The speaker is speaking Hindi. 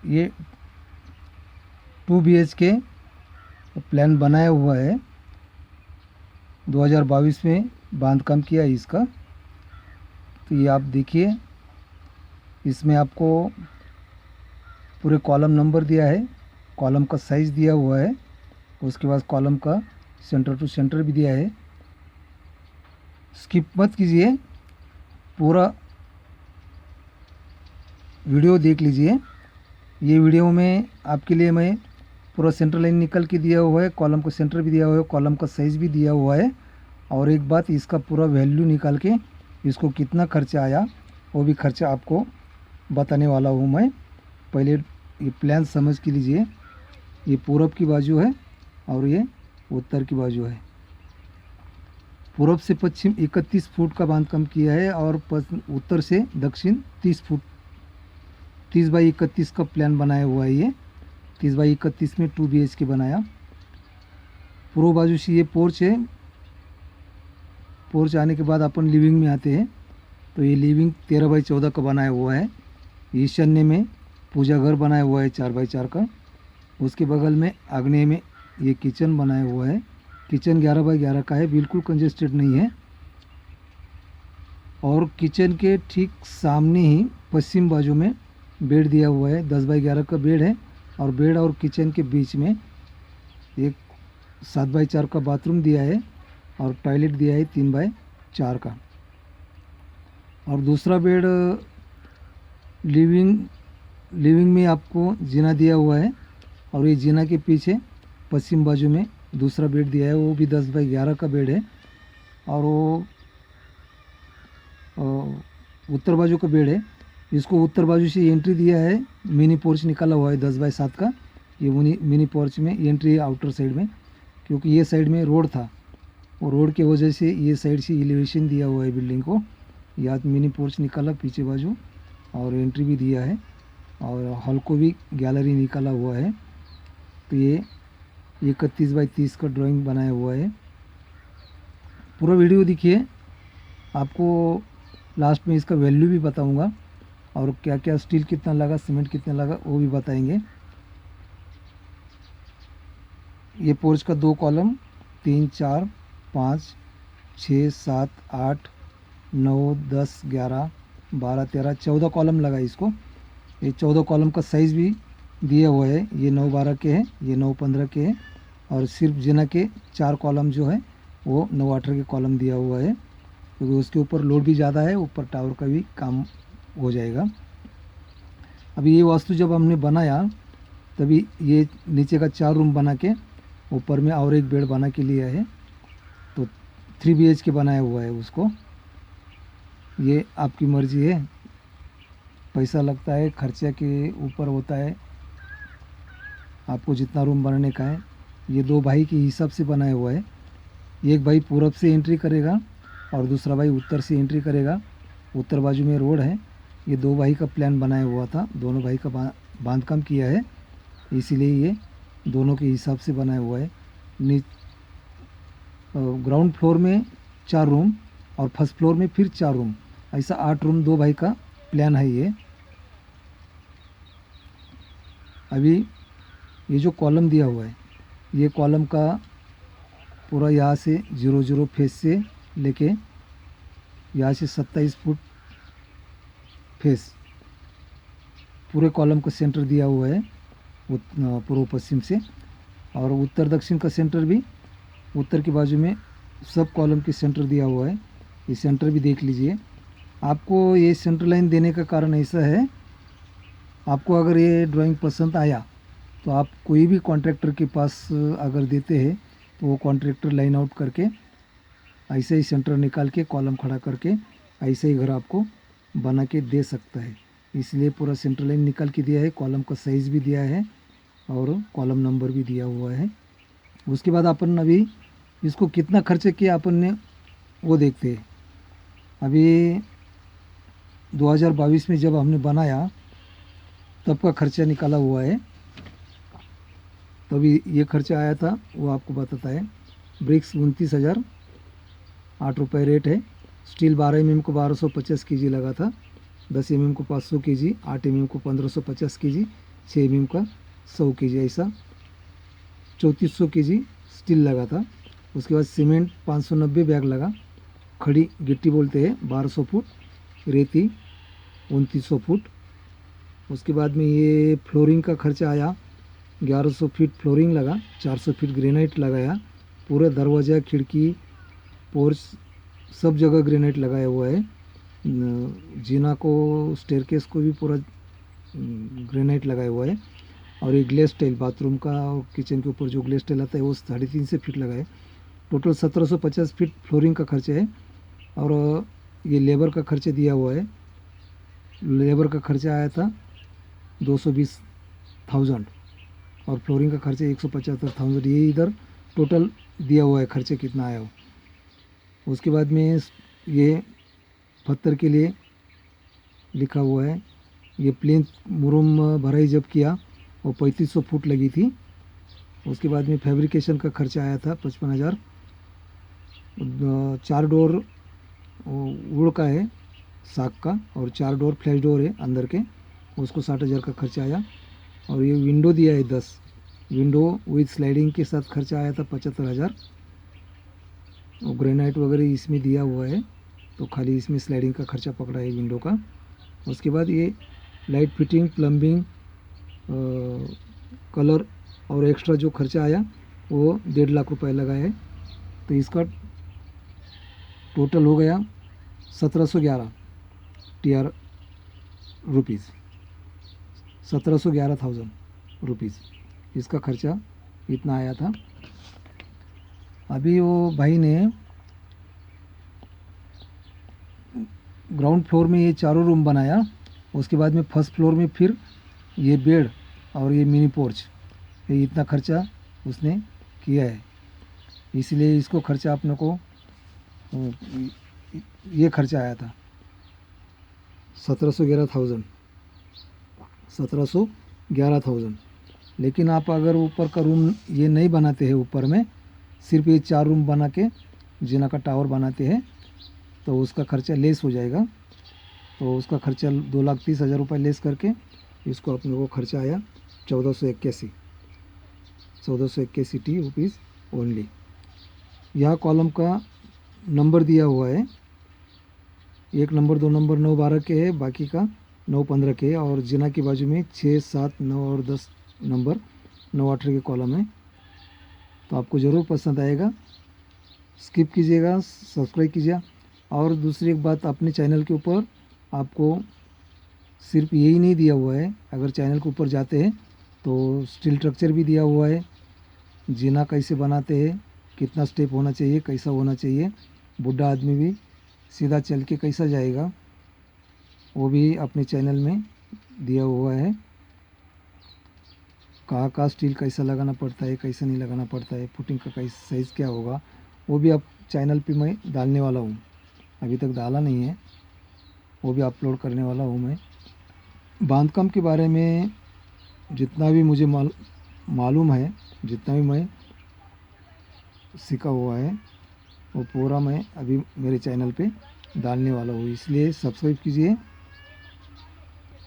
ये 2 BHK प्लान बनाया हुआ है। 2022 में बांध काम किया है इसका। तो ये आप देखिए, इसमें आपको पूरे कॉलम नंबर दिया है, कॉलम का साइज़ दिया हुआ है, उसके बाद कॉलम का सेंटर टू सेंटर भी दिया है। स्किप मत कीजिए, पूरा वीडियो देख लीजिए। ये वीडियो में आपके लिए मैं पूरा सेंटर लाइन निकल के दिया हुआ है, कॉलम का सेंटर भी दिया हुआ है, कॉलम का साइज़ भी दिया हुआ है। और एक बात, इसका पूरा वैल्यू निकाल के इसको कितना खर्चा आया वो भी खर्चा आपको बताने वाला हूँ मैं। पहले ये प्लान समझ के लीजिए। ये पूरब की बाजू है और ये उत्तर की बाजू है। पूरब से पश्चिम 31 फुट का बांधकाम किया है और उत्तर से दक्षिण 30 फुट, 30 बाई 31 का प्लान बनाया हुआ है। ये 30 बाई 31 में 2 BHK बनाया। पूर्व बाजू से ये पोर्च है। पोर्च आने के बाद अपन लिविंग में आते हैं। तो ये लिविंग 13 बाई 14 का बनाया हुआ है। ईशान्य में पूजा घर बनाया हुआ है 4 बाई 4 का। उसके बगल में आग्नेय में ये किचन बनाया हुआ है। किचन 11 बाई 11 का है, बिल्कुल कंजेस्टेड नहीं है। और किचन के ठीक सामने ही पश्चिम बाजू में बेड दिया हुआ है, 10 बाई 11 का बेड है। और बेड और किचन के बीच में एक 7 बाई 4 का बाथरूम दिया है और टॉयलेट दिया है 3 बाई 4 का। और दूसरा बेड लिविंग में आपको जीना दिया हुआ है। और ये जीना के पीछे पश्चिम बाजू में दूसरा बेड दिया है, वो भी 10 बाई 11 का बेड है। और वो उत्तर बाजू का बेड है। इसको उत्तर बाजू से एंट्री दिया है, मिनी पोर्च निकाला हुआ है 10 बाई 7 का। ये मिनी पोर्च में एंट्री है आउटर साइड में, क्योंकि ये साइड में रोड था, वो रोड की वजह से ये साइड से एलिवेशन दिया हुआ है बिल्डिंग को। या मिनी पोर्च निकाला पीछे बाजू और एंट्री भी दिया है और हॉल को भी गैलरी निकाला हुआ है। तो ये 31 बाई 30 का ड्राइंग बनाया हुआ है। पूरा वीडियो देखिए, आपको लास्ट में इसका वैल्यू भी बताऊंगा और क्या क्या स्टील कितना लगा, सीमेंट कितना लगा वो भी बताएंगे। ये पोर्च का 2 कॉलम, 3 4 5 6 7 8 9 10 11 12 13 14 कॉलम लगा इसको। ये 14 कॉलम का साइज़ भी दिया हुआ है। ये 9-12 के हैं, ये 9-15 के हैं। और सिर्फ जना के 4 कॉलम जो है वो 9-18 के कॉलम दिया हुआ है, क्योंकि उसके ऊपर लोड भी ज़्यादा है, ऊपर टावर का भी काम हो जाएगा। अभी ये वास्तु जब हमने बनाया तभी ये नीचे का 4 रूम बना के ऊपर में और एक बेड बना के लिया है। तो 3 BHK बनाया हुआ है उसको। ये आपकी मर्ज़ी है, पैसा लगता है, खर्चे के ऊपर होता है, आपको जितना रूम बनाने का है। ये 2 भाई के हिसाब से बनाया हुआ है। एक भाई पूरब से एंट्री करेगा और दूसरा भाई उत्तर से एंट्री करेगा। उत्तर बाजू में रोड है। ये 2 भाई का प्लान बनाया हुआ था, दोनों भाई का बांध काम किया है, इसीलिए ये दोनों के हिसाब से बनाया हुआ है। ग्राउंड फ्लोर में 4 रूम और फर्स्ट फ्लोर में फिर 4 रूम, ऐसा 8 रूम 2 भाई का प्लान है ये। अभी ये जो कॉलम दिया हुआ है, ये कॉलम का पूरा यहाँ से 0-0 फेस से लेके यहाँ से 27 फुट फेस पूरे कॉलम का सेंटर दिया हुआ है पूर्व पश्चिम से। और उत्तर दक्षिण का सेंटर भी उत्तर की बाजू में सब कॉलम के सेंटर दिया हुआ है। ये सेंटर भी देख लीजिए। आपको ये सेंटर लाइन देने का कारण ऐसा है, आपको अगर ये ड्राइंग पसंद आया तो आप कोई भी कॉन्ट्रैक्टर के पास अगर देते हैं तो वो कॉन्ट्रैक्टर लाइन आउट करके ऐसे ही सेंटर निकाल के कॉलम खड़ा करके ऐसे ही घर आपको बना के दे सकता है। इसलिए पूरा सेंटर लाइन निकाल के दिया है, कॉलम का साइज़ भी दिया है और कॉलम नंबर भी दिया हुआ है। उसके बाद अपन अभी इसको कितना खर्च किया अपन ने वो देखते हैं। अभी 2022 में जब हमने बनाया तब का खर्चा निकाला हुआ है, तभी ये खर्चा आया था वो आपको बताता है। ब्रिक्स 29,008 रुपये रेट है। स्टील 12 mm को 1250 kg लगा था, 10 mm को 500 kg, 8 mm को 1550 kg, 6 mm का 100 kg ऐसा 3400 kg स्टील लगा था। उसके बाद सीमेंट 590 बैग लगा, खड़ी गिट्टी बोलते हैं 1200 फुट, रेती 2900 फुट। उसके बाद में ये फ्लोरिंग का खर्चा आया 1100 फीट फ्लोरिंग लगा, 400 फीट ग्रेनाइट लगाया, पूरा दरवाज़ा खिड़की पोर्च सब जगह ग्रेनाइट लगाया हुआ है। जीना को स्टेयरकेस को भी पूरा ग्रेनाइट लगाया हुआ है। और ये ग्लेस टाइल बाथरूम का और किचन के ऊपर जो ग्लेस टाइल आता है वो 350 फीट लगा है। टोटल 1750 फीट फ्लोरिंग का खर्चा है। और ये लेबर का खर्चा दिया हुआ है, लेबर का खर्चा आया था 220,000 और फ्लोरिंग का खर्चा 175,000। ये इधर टोटल दिया हुआ है खर्चे कितना आया हो। उसके बाद में ये पत्थर के लिए लिखा हुआ है। ये प्लेन मुरुम भराई जब किया वो 3500 फुट लगी थी। उसके बाद में फैब्रिकेशन का खर्चा आया था 55,000। 4 डोर वुड का है साग का और 4 डोर फ्लैश डोर है अंदर के, उसको 60,000 का खर्चा आया। और ये विंडो दिया है 10 विंडो विद स्लाइडिंग के साथ खर्चा आया था 75,000। और ग्रेनाइट वगैरह इसमें दिया हुआ है तो खाली इसमें स्लाइडिंग का खर्चा पकड़ा है विंडो का। उसके बाद ये लाइट फिटिंग प्लम्बिंग कलर और एक्स्ट्रा जो खर्चा आया वो 1.5 लाख रुपए लगा है। तो इसका टोटल हो गया 1711 TR रुपीज़, 1711,000 रुपीज़ इसका खर्चा इतना आया था। अभी वो भाई ने ग्राउंड फ्लोर में ये चारों रूम बनाया। उसके बाद में फर्स्ट फ्लोर में फिर ये बेड और ये मिनी पोर्च, ये इतना खर्चा उसने किया है। इसलिए इसको खर्चा अपने को ये खर्चा आया था 1711,000। लेकिन आप अगर ऊपर का रूम ये नहीं बनाते हैं, ऊपर में सिर्फ ये 4 रूम बना के जीना का टावर बनाते हैं तो उसका खर्चा लेस हो जाएगा। तो उसका खर्चा 2,30,000 रुपये लेस करके इसको अपने को खर्चा आया 1481 टी रुपीज़ ओनली। यह कॉलम का नंबर दिया हुआ है, 1 नंबर 2 नंबर 9 12 के है, बाकी का 9 15 के है। और जीना की बाजू में 6 7 9 और 10 नंबर 9 18 के कॉलम है। तो आपको ज़रूर पसंद आएगा, स्किप कीजिएगा, सब्सक्राइब कीजिए। और दूसरी एक बात, अपने चैनल के ऊपर आपको सिर्फ यही नहीं दिया हुआ है, अगर चैनल के ऊपर जाते हैं तो स्टील स्ट्रक्चर भी दिया हुआ है, जीना कैसे बनाते हैं, कितना स्टेप होना चाहिए, कैसा होना चाहिए, बूढ़ा आदमी भी सीधा चल के कैसा जाएगा वो भी अपने चैनल में दिया हुआ है। कहाँ स्टील कैसा लगाना पड़ता है, कैसा नहीं लगाना पड़ता है, फुटिंग का कैसा साइज़ क्या होगा, वो भी आप चैनल पे मैं डालने वाला हूँ। अभी तक डाला नहीं है, वो भी अपलोड करने वाला हूँ मैं। बांधकाम के बारे में जितना भी मुझे मालूम है, जितना भी मैं सीखा हुआ है वो पूरा मैं अभी मेरे चैनल पे डालने वाला हूँ। इसलिए सब्सक्राइब कीजिए